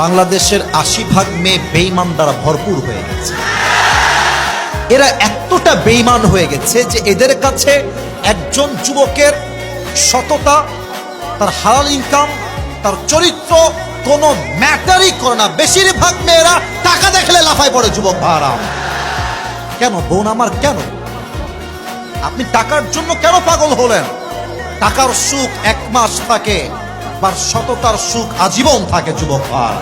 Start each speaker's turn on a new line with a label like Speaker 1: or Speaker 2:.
Speaker 1: বাংলাদেশের ৮০% মেয়ে বেঈমান দ্বারা ভরপুর হয়ে গেছে। এরা এতটা বেঈমান হয়ে গেছে যে এদের কাছে একজন যুবকের সততা, তার হালাল ইনকাম, তার চরিত্র কোনো ম্যাটারই করে না। বেশিরভাগ মেয়েরা টাকা দেখলে লাফায় পড়ে। যুবক ভাড়া কেন বোন আমার, কেন আপনি টাকার জন্য কেন পাগল হলেন? টাকার সুখ 1 মাস থাকে, আর সততার সুখ আজীবন থাকে। যুবক ভাড়া